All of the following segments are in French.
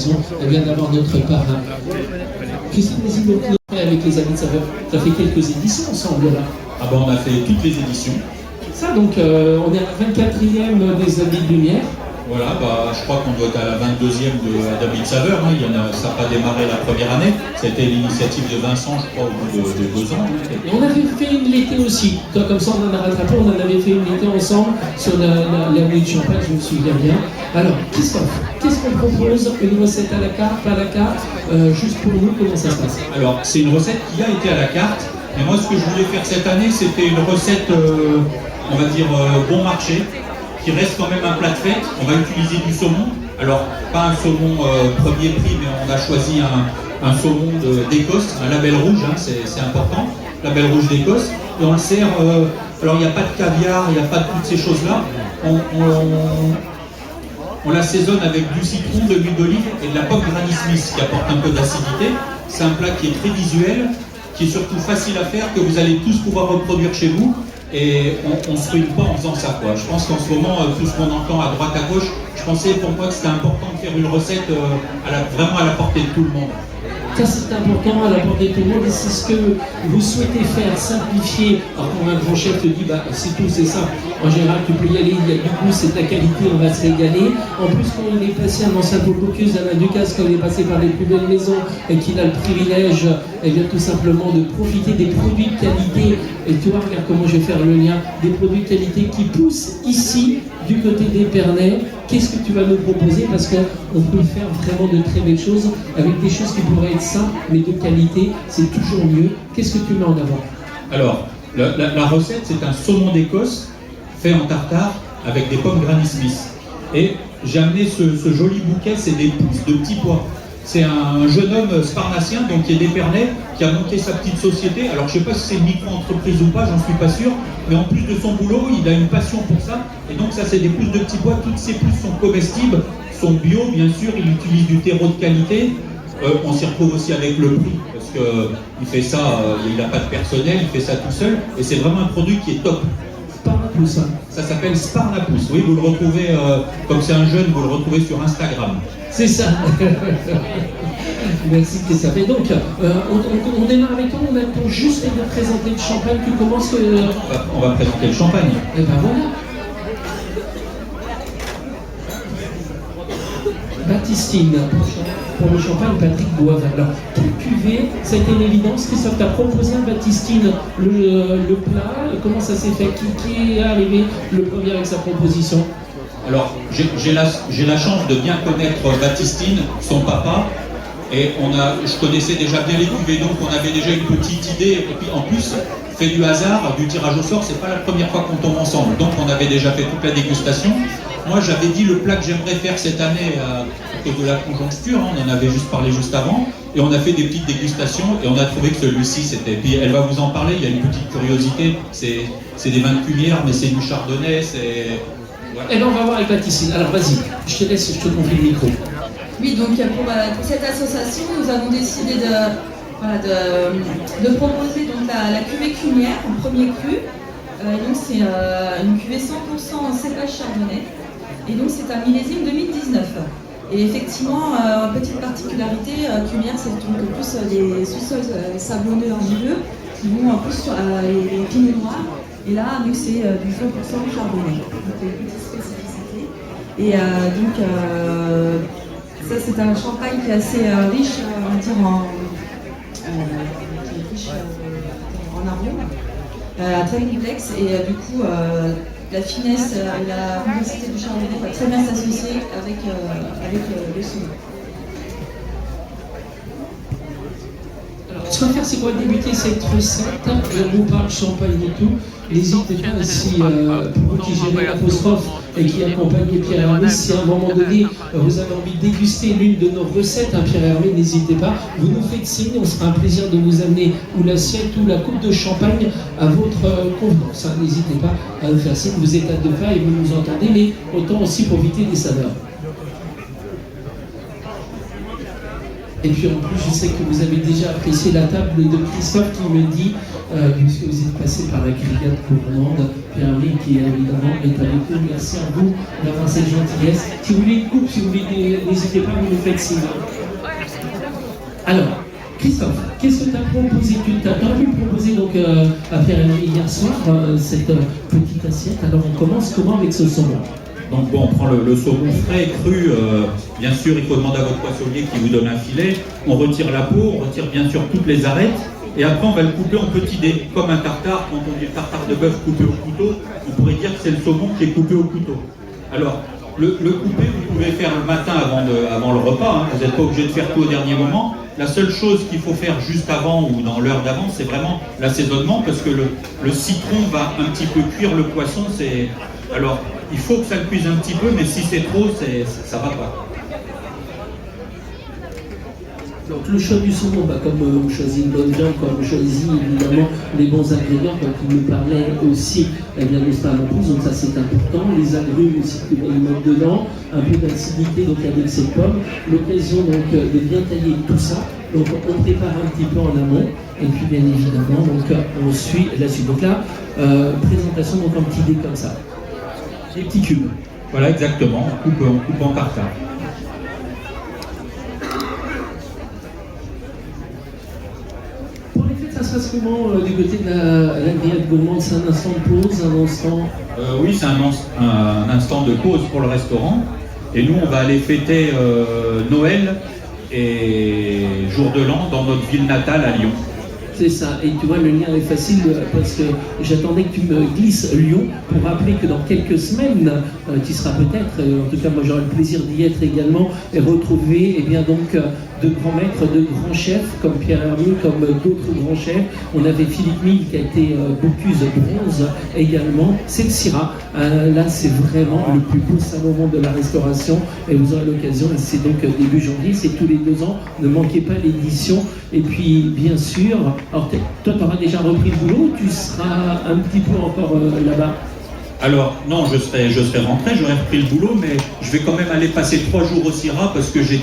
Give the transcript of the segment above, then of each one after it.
l'occasion d'avoir notre parrain. Christine, donc avec les amis de saveur, tu as fait quelques éditions ensemble là. Ah ben on a fait toutes les éditions. Ça donc on est à la 24e des Habits de Lumière. Voilà, bah, je crois qu'on doit être à la 22e d'Habits de Saveur. Hein. Ça n'a pas démarré la première année. C'était l'initiative de Vincent, je crois, au bout de 2 ans. Et on avait fait une l'été aussi. Toi, comme ça, on en a rattrapé. On en avait fait une l'été ensemble sur la nuit de champagne, je me souviens bien. Alors, Christophe, qu'est-ce qu'on propose? Une recette à la carte, pas à la carte? Juste pour nous, comment ça se passe? Alors, c'est une recette qui a été à la carte. Et moi, ce que je voulais faire cette année, c'était une recette, on va dire, bon marché, qui reste quand même un plat de fête. On va utiliser du saumon. Alors, pas un saumon premier prix, mais on a choisi un saumon d'Écosse, un label rouge, hein, c'est important, label rouge d'Écosse. Et on le sert, alors il n'y a pas de caviar, il n'y a pas de toutes ces choses-là. On l'assaisonne avec du citron, de l'huile d'olive et de la pomme Granny Smith qui apporte un peu d'acidité. C'est un plat qui est très visuel, qui est surtout facile à faire, que vous allez tous pouvoir reproduire chez vous. Et on ne se ruine pas en faisant ça, quoi. Je pense qu'en ce moment, tout ce qu'on entend à droite, à gauche, je pensais pour moi que c'était important de faire une recette vraiment à la portée de tout le monde. Ça, c'est important à la portée de tout le monde et c'est ce que vous souhaitez faire, simplifier. Alors, quand un grand chef te dit, bah, c'est tout, c'est ça. En général, tu peux y aller, il y a du goût, c'est ta qualité, on va se régaler. En plus, quand on est passé à l'ancien Bocuse, Alain Ducasse, quand on est passé par les plus belles maisons et qu'il a le privilège, eh bien, tout simplement de profiter des produits de qualité. Et tu vois, regarde comment je vais faire le lien, des produits de qualité qui poussent ici, du côté d'Épernay. Qu'est-ce que tu vas nous proposer? Parce qu'on peut faire vraiment de très belles choses avec des choses qui pourraient être simples, mais de qualité, c'est toujours mieux. Qu'est-ce que tu mets en avant? Alors, la recette, c'est un saumon d'Écosse fait en tartare avec des pommes Granny Smith. Et j'ai amené ce joli bouquet, c'est des pousses de petits pois. C'est un jeune homme sparnacien, donc qui est d'Épernay, qui a monté sa petite société. Alors je ne sais pas si c'est une micro-entreprise ou pas, j'en suis pas sûr, mais en plus de son boulot, il a une passion pour ça. Et donc ça, c'est des pousses de petits pois. Toutes ces pousses sont comestibles, sont bio, bien sûr. Il utilise du terreau de qualité. On s'y retrouve aussi avec le prix, parce qu'il fait ça, il n'a pas de personnel, il fait ça tout seul. Et c'est vraiment un produit qui est top. Sparnapousse. Ça s'appelle Sparnapousse. Oui, vous le retrouvez, comme c'est un jeune, vous le retrouvez sur Instagram. C'est ça. Merci Christophe. Et donc, on démarre avec toi, on attend juste de présenter le champagne. Tu commences On va présenter le champagne. Et ben voilà. Baptistine, pour le champagne, Patrick Boivin. Alors, quelle cuvée? Ça a été une évidence. Christophe, tu as proposé à Baptistine le plat. Comment ça s'est fait? Qui est arrivé le premier avec sa proposition? Alors, j'ai la chance de bien connaître Baptistine, son papa, et je connaissais déjà bien les cuvées, donc on avait déjà une petite idée, et puis en plus, fait du hasard, du tirage au sort, c'est pas la première fois qu'on tombe ensemble, donc on avait déjà fait toute la dégustation. Moi, j'avais dit le plat que j'aimerais faire cette année à cause de la conjoncture, hein, on en avait juste parlé juste avant, et on a fait des petites dégustations, et on a trouvé que celui-ci, c'était... Puis elle va vous en parler, il y a une petite curiosité, c'est des vins de cuillère, mais c'est du chardonnay, c'est... Voilà. Et bien on va voir avec Baptistine. Alors vas-y, je te laisse, je te confie le micro. Oui, donc pour cette association, nous avons décidé de proposer donc la cuvée Cumière en premier cru. Donc c'est une cuvée 100% cépage chardonnay. Et donc c'est un millésime 2019. Et effectivement, petite particularité, Cumière c'est donc plus les sous-sols sablonneux argileux qui vont en plus sur les pinots noirs. Et là, nous, c'est du 100% chardonnay. Donc, il y a une petite spécificité. Et ça, c'est un champagne qui est assez riche, on va dire, en arômes, très complexe. Et du coup, la finesse et la complexité du chardonnay va très bien s'associer avec le saumon. Ce qu'on va faire, c'est qu'on va débuter cette recette. On vous parle champagne et tout. N'hésitez pas, si pour vous qui gérez l'apostrophe et qui accompagnez Pierre Hermé, si à un moment donné vous avez envie de déguster l'une de nos recettes, hein, Pierre Hermé, n'hésitez pas. Vous nous faites signe, on sera un plaisir de vous amener ou l'assiette ou la coupe de champagne à votre convenance. Hein. N'hésitez pas à nous faire signe. Vous êtes à deux pas et vous nous entendez, mais autant aussi profiter des saveurs. Et puis en plus, je sais que vous avez déjà apprécié la table de Christophe qui me dit, puisque vous êtes passé par la grillade gourmande, Pierre-Henri, qui qui évidemment est avec nous. Merci à vous d'avoir cette gentillesse. Si vous voulez une coupe, si vous voulez, n'hésitez pas, vous nous faites signe. Alors, Christophe, qu'est-ce que tu as proposé? Tu as pu proposer donc, à Pierre-Henri hier soir cette petite assiette. Alors on commence comment avec ce saumon? Donc bon, on prend le saumon frais, cru, bien sûr il faut demander à votre poissonnier qui vous donne un filet, on retire la peau, on retire bien sûr toutes les arêtes, et après on va le couper en petits dés, comme un tartare. Quand on dit le tartare de bœuf coupé au couteau, on pourrait dire que c'est le saumon qui est coupé au couteau. Alors, le couper, vous pouvez faire le matin avant le repas, hein. Vous n'êtes pas obligé de faire tout au dernier moment. La seule chose qu'il faut faire juste avant ou dans l'heure d'avant, c'est vraiment l'assaisonnement, parce que le citron va un petit peu cuire le poisson. Alors, il faut que ça le cuise un petit peu, mais si c'est trop, ça va pas. Donc le choix du saumon, comme on choisit une bonne viande, comme on choisit évidemment les bons ingrédients, comme tu nous parlais aussi, eh bien n'est-ce pas, en plus, donc ça c'est important, les agrumes aussi que vous allez mettre dedans, un peu d'acidité donc avec ces pommes, l'occasion donc de bien tailler tout ça, donc on prépare un petit peu en amont, et puis bien évidemment donc on suit la suite. Donc là, présentation donc en petit dé comme ça, des petits cubes. Voilà exactement, on coupe en tartare. Ça se passe comment du côté de la grillade gourmande? C'est un instant de pause, un instant... Oui, c'est un instant de pause pour le restaurant. Et nous, on va aller fêter Noël et Jour de l'An dans notre ville natale à Lyon. C'est ça, et tu vois, le lien est facile parce que j'attendais que tu me glisses Lyon pour rappeler que dans quelques semaines, tu seras peut-être, en tout cas moi j'aurai le plaisir d'y être également, et retrouver eh bien, donc, de grands maîtres, de grands chefs comme Pierre-Henri, comme d'autres grands chefs. On avait Philippe Mille qui a été Bocuse bronze également. C'est le Syrah. Là, c'est vraiment le plus beau salon de la restauration et vous aurez l'occasion, c'est donc début janvier, c'est tous les 2 ans. Ne manquez pas l'édition. Et puis, bien sûr, alors toi, tu auras déjà repris le boulot ou tu seras un petit peu encore là-bas? Alors, non, je serai rentré, j'aurais repris le boulot, mais je vais quand même aller passer 3 jours au Syrah parce que j'ai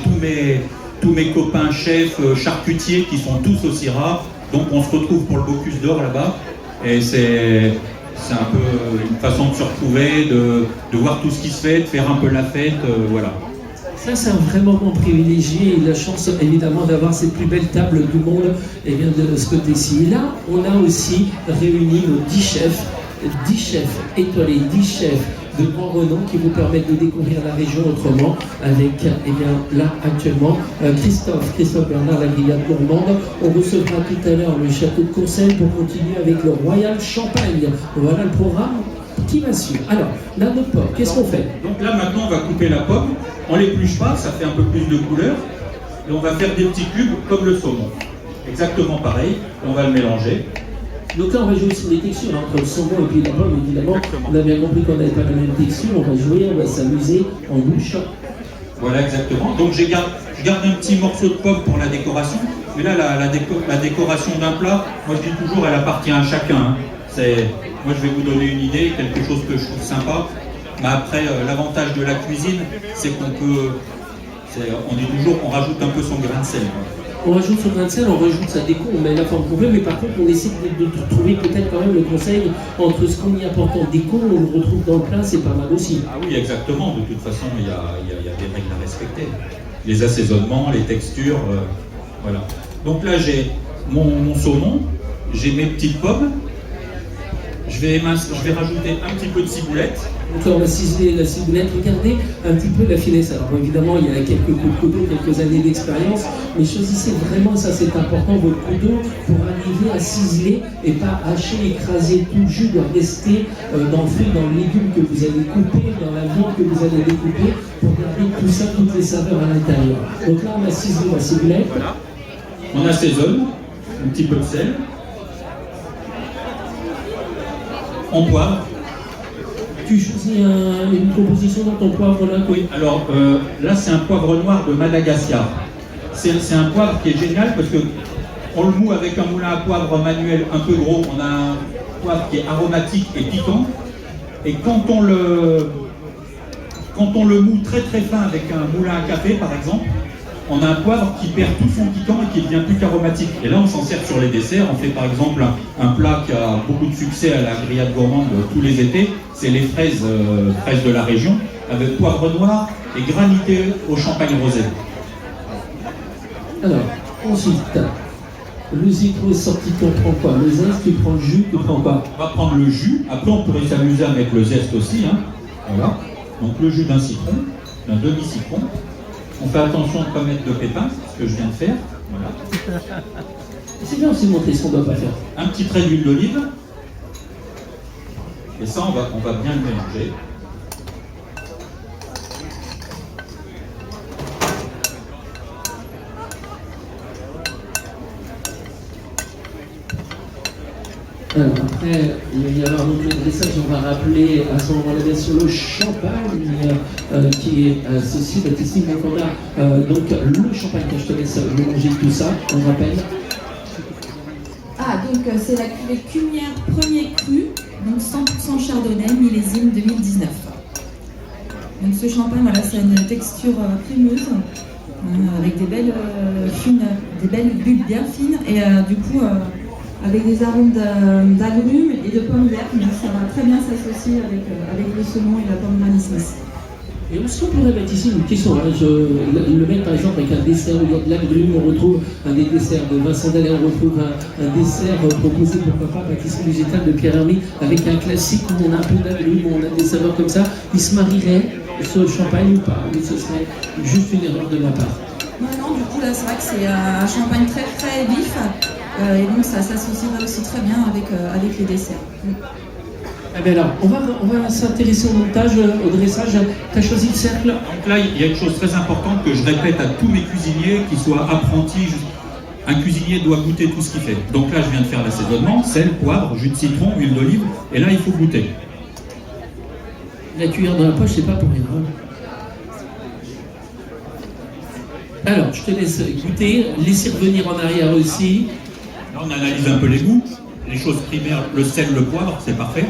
tous mes copains chefs, charcutiers qui sont tous au Syrah. Donc on se retrouve pour le Bocuse d'Or là-bas. Et c'est un peu une façon de se retrouver, de voir tout ce qui se fait, de faire un peu la fête, voilà. Ça, c'est un vrai moment privilégié et la chance évidemment d'avoir cette plus belle table du monde et bien de ce côté-ci. Et là, on a aussi réuni nos 10 chefs étoilés, 10 chefs de grand renom qui vous permettent de découvrir la région autrement avec, eh bien, là actuellement, Christophe Bernard, la grillade gourmande. On recevra tout à l'heure le château de Courcelles pour continuer avec le Royal Champagne. Voilà le programme qui va suivre. Alors, là, notre pomme, qu'est-ce qu'on fait? Donc là, maintenant, on va couper la pomme. On l'épluche pas, ça fait un peu plus de couleur. Et on va faire des petits cubes comme le saumon. Exactement pareil. On va le mélanger. Donc là, on va jouer sur les textures entre le saumon et puis la pomme, évidemment. Exactement. On a bien compris qu'on n'avait pas la même texture. On va jouer, on va s'amuser en bouche. Voilà, exactement. Donc je garde un petit morceau de pomme pour la décoration. Mais là, la décoration d'un plat, moi je dis toujours, elle appartient à chacun. Hein. Moi, je vais vous donner une idée, quelque chose que je trouve sympa. Mais après, l'avantage de la cuisine, c'est qu'on peut... On dit toujours, on rajoute un peu son grain de sel. On rajoute son grain de sel, on rajoute sa déco, on met la forme qu'on veut, mais par contre on essaie de trouver peut-être quand même le conseil entre ce qu'on y apporte en déco, on le retrouve dans le plat, c'est pas mal aussi. Ah oui, exactement, de toute façon il y a des règles à respecter. Les assaisonnements, les textures, voilà. Donc là j'ai mon saumon, j'ai mes petites pommes, je vais rajouter un petit peu de ciboulette. Donc là, on va ciseler la ciboulette. Regardez un petit peu la finesse. Alors bon, évidemment, il y a quelques coups de couteau, quelques années d'expérience, mais choisissez vraiment, ça c'est important, votre couteau pour arriver à ciseler et pas hacher, écraser tout le jus, doit rester dans le fruit, dans le légume que vous allez couper, dans la viande que vous allez découper, pour garder tout ça, toutes les saveurs à l'intérieur. Donc là, on a ciselé la ciboulette. Voilà. On assaisonne, un petit peu de sel. On poivre. Tu choisis une composition dans ton poivre là? Oui, alors là c'est un poivre noir de Madagascar. C'est un poivre qui est génial parce que on le moue avec un moulin à poivre manuel un peu gros. On a un poivre qui est aromatique et piquant. Et quand on le moue très très fin avec un moulin à café par exemple, on a un poivre qui perd tout son piquant et qui devient plus qu'aromatique. Et là, on s'en sert sur les desserts. On fait par exemple un plat qui a beaucoup de succès à la grillade gourmande tous les étés. C'est les fraises, fraises de la région, avec poivre noir et granité au champagne rosé. Alors, ensuite, le citron est sorti, tu prends quoi? Le zeste, tu prends le jus, tu prends quoi? On va prendre le jus. Après, on pourrait s'amuser à mettre le zeste aussi. Hein. Voilà. Donc le jus d'un citron, d'un demi-citron. On fait attention de ne pas mettre de pépins, ce que je viens de faire. Voilà. C'est bien aussi de montrer ce qu'on ne doit pas faire. Un petit trait d'huile d'olive. Et ça, on va bien le mélanger. Alors après, il va y avoir donc le dressage, on va rappeler à ce moment-là bien sûr le champagne qui est associé à ici, donc on a donc le champagne que je te laisse mélanger tout ça, on rappelle. Ah, donc c'est la cuvée Cumière premier cru, donc 100% chardonnay, millésime 2019. Donc ce champagne, voilà, c'est une texture crémeuse, avec des belles fines, des belles bulles bien fines, et du coup avec des arômes d'agrumes et de pommes vertes, donc ça va très bien s'associer avec le saumon et la pomme Granny Smith. Et est-ce qu'on pourrait mettre ici une question, hein, le mettre par exemple avec un dessert où il y a de l'agrumes, on retrouve un des desserts de Vincent Dallet, on retrouve un dessert proposé pourquoi pas pâtisserie végétale de Pierre Hermé avec un classique où on a un peu d'agrumes, où on a des saveurs comme ça, il se marierait ce champagne ou pas, ou ce serait juste une erreur de ma part? Non, du coup là c'est vrai que c'est un champagne très frais et vif, et donc ça s'associerait aussi très bien avec les desserts. Eh bien alors, on va s'intéresser au montage, au dressage. Tu as choisi le cercle. Donc là, il y a une chose très importante que je répète à tous mes cuisiniers, qu'ils soient apprentis. Un cuisinier doit goûter tout ce qu'il fait. Donc là, je viens de faire l'assaisonnement, sel, poivre, jus de citron, huile d'olive. Et là, il faut goûter. La cuillère dans la poche, c'est pas pour rien. Alors, je te laisse goûter, laisser revenir en arrière aussi. Là, on analyse un peu les goûts. Les choses primaires, le sel, le poivre, c'est parfait.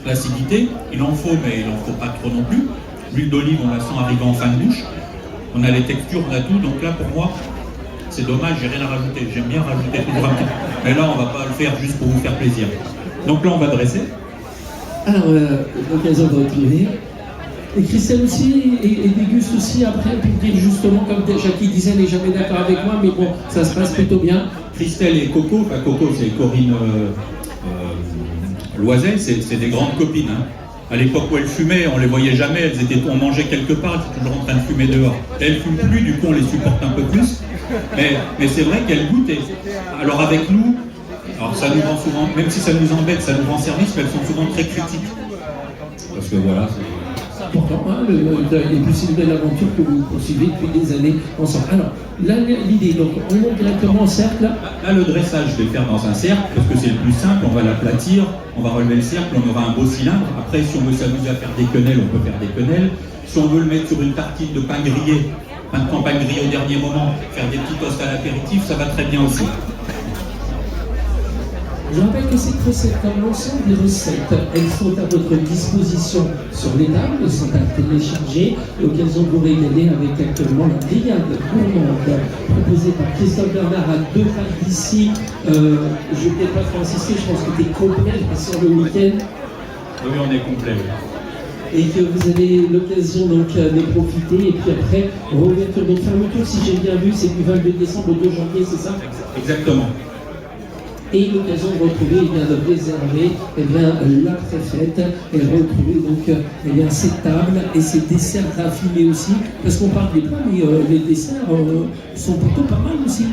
L'acidité, il en faut, mais il n'en faut pas trop non plus. L'huile d'olive, on la sent arriver en fin de bouche. On a les textures, on a tout. Donc là, pour moi, c'est dommage, j'ai rien à rajouter. J'aime bien rajouter toujours un petit peu. Mais là, on ne va pas le faire juste pour vous faire plaisir. Donc là, on va dresser. Alors, l'occasion de retrouver. Et Christelle aussi, et déguste aussi après, pour dire justement, comme Jackie disait, elle n'est jamais d'accord avec moi, mais bon, ça se passe plutôt bien. Christelle et Coco, enfin Coco, c'est Corinne Loiset, c'est des grandes copines. Hein. À l'époque où elles fumaient, on les voyait jamais, on mangeait quelque part, elles étaient toujours en train de fumer dehors. Elles fument plus, du coup on les supporte un peu plus. Mais c'est vrai qu'elles goûtent. Alors avec nous, alors ça nous rend souvent, même si ça nous embête, ça nous rend service, mais elles sont souvent très critiques. Parce que voilà, c'est important, hein, et puis c'est une belle aventure que vous poursuivez depuis des années ensemble. Alors, là, l'idée, donc on monte directement en cercle. Là, le dressage, je vais le faire dans un cercle, parce que c'est le plus simple, on va l'aplatir, on va relever le cercle, on aura un beau cylindre. Après, si on veut s'amuser à faire des quenelles, on peut faire des quenelles. Si on veut le mettre sur une tartine de pain grillé, pain de campagne grillé au dernier moment, faire des petits toasts à l'apéritif, ça va très bien aussi. Je rappelle que cette recette, comme l'ensemble des recettes, elles sont à votre disposition sur les tables, elles sont à télécharger. L'occasion de vous régaler avec actuellement la grillade gourmande proposée par Christophe Bernard à 2 pas d'ici. Je ne vais pas trop insister, je pense que tu es complet sur le week-end. Oui, on est complet. Et que vous avez l'occasion donc de profiter. Et puis après, réouverture, donc fermeture, si j'ai bien vu, c'est du 22 décembre au 2 janvier, c'est ça? Exactement. Et l'occasion de retrouver, de réserver l'après-fête et retrouver donc ces tables et ces desserts raffinés aussi, parce qu'on parle des plats, mais les desserts sont plutôt pas mal aussi.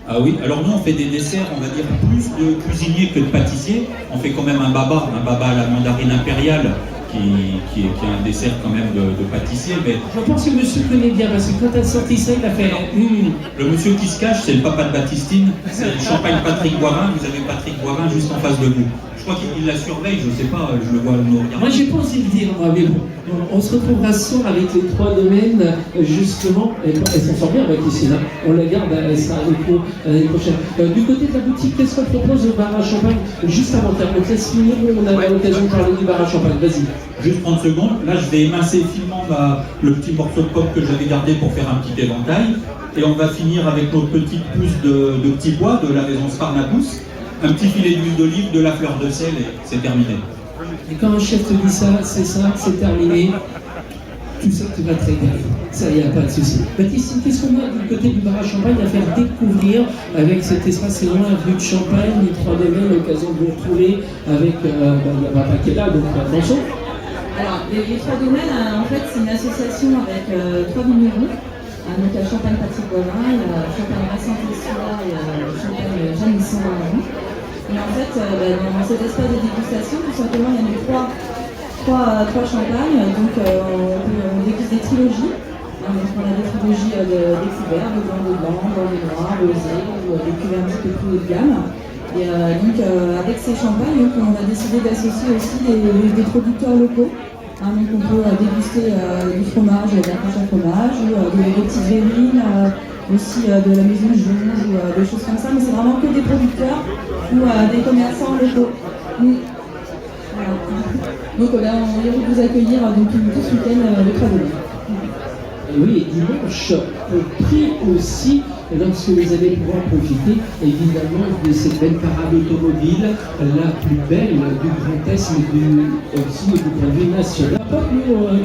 Ah oui, alors nous on fait des desserts, on va dire plus de cuisiniers que de pâtissiers. On fait quand même un baba à la mandarine impériale, qui est un dessert quand même de pâtissier. Mais je pense que monsieur connaît bien, parce que quand elle sorti ça, il a fait Le monsieur qui se cache, c'est le papa de Baptistine, c'est le champagne Patrick Boivin. Vous avez Patrick Boivin juste en face de vous. Je crois qu'il la surveille, je sais pas, je le vois nous regarder. Moi, j'ai pas osé le dire, moi, mais bon. On se retrouvera ce soir avec les 3 domaines, justement. Elle s'en sort bien avec Christine, hein. On la garde, elle sera avec nous l'année prochaine. Du côté de la boutique, qu'est-ce qu'on propose au bar à champagne? Juste avant de terminer, laisse finir, on a l'occasion de parler du bar à champagne. Vas-y. Juste 30 secondes. Là, je vais émincer finement le petit morceau de pomme que j'avais gardé pour faire un petit éventail. Et on va finir avec notre petite pousse de petits pois de la maison Sparnapous. Un petit filet d'huile d'olive, de la fleur de sel et c'est terminé. Et quand un chef te dit ça, c'est terminé, tu sais que tu vas te régaler. Ça, il n'y a pas de souci. Baptiste, qu'est-ce qu'on a du côté du bar à champagne à faire découvrir avec cet espace? C'est loin, avenue de Champagne, les 3 domaines, l'occasion de vous retrouver avec, il y a Papa qui est là, donc attention. Alors, les 3 domaines, en fait, c'est une association avec 3 vignerons. Donc, à Champagne-Patrick-Boivin, il y a Champagne-Vincent-Tessula et Champagne-Jeanne-Nissan-Varon. Et en fait, dans cet espace de dégustation, tout simplement, il y a eu trois champagnes. Donc, on déguste des trilogies. Donc, on a des trilogies des couverts, de blanc, de noir, rosé, ou des cuvées un petit peu plus haut de gamme. Et donc, avec ces champagnes, donc, on a décidé d'associer aussi des producteurs locaux. Donc, on peut déguster du fromage, d'un prochain fromage, ou des petites verrines, aussi de la maison Jonge, ou des choses comme ça. Mais c'est vraiment que des producteurs ou des commerçants locaux. Voilà. Donc, on est heureux de vous accueillir tout ce week-end le 3 novembre. Et oui, et dimanche, prix aussi, lorsque vous allez pouvoir profiter évidemment de cette belle parade automobile, la plus belle du Grand Est, mais aussi du point de vue national.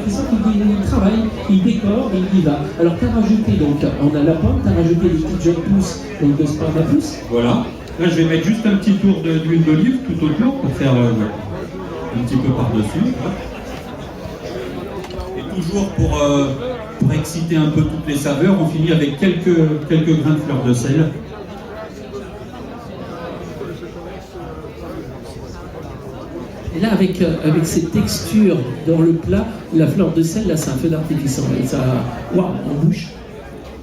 Christophe, il travaille, il décore, il y va. Alors, tu as rajouté, donc, on a la pomme, tu as rajouté des petites jeunes pousses, donc de Sparnapous. Voilà. Là, je vais mettre juste un petit tour d'huile d'olive tout autour pour faire un petit peu par-dessus. Et toujours pour exciter un peu toutes les saveurs, on finit avec quelques grains de fleur de sel. Et là, avec cette texture dans le plat, la fleur de sel, là, c'est un feu d'artifice. Et ça, waouh, en bouche.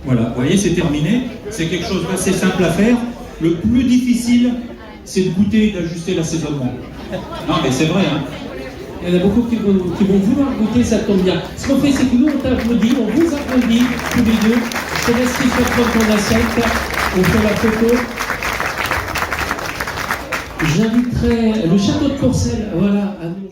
Voilà, vous voyez, c'est terminé. C'est quelque chose d'assez simple à faire. Le plus difficile, c'est de goûter et d'ajuster l'assaisonnement. Non, mais c'est vrai, hein. Il y en a beaucoup qui vont vouloir goûter, ça tombe bien. Ce qu'on fait, c'est que nous, on t'applaudit, on vous applaudit tous les deux. Je te laisse prendre ton assiette, on fait la photo. J'inviterai le château de Courcelles, voilà, à nous.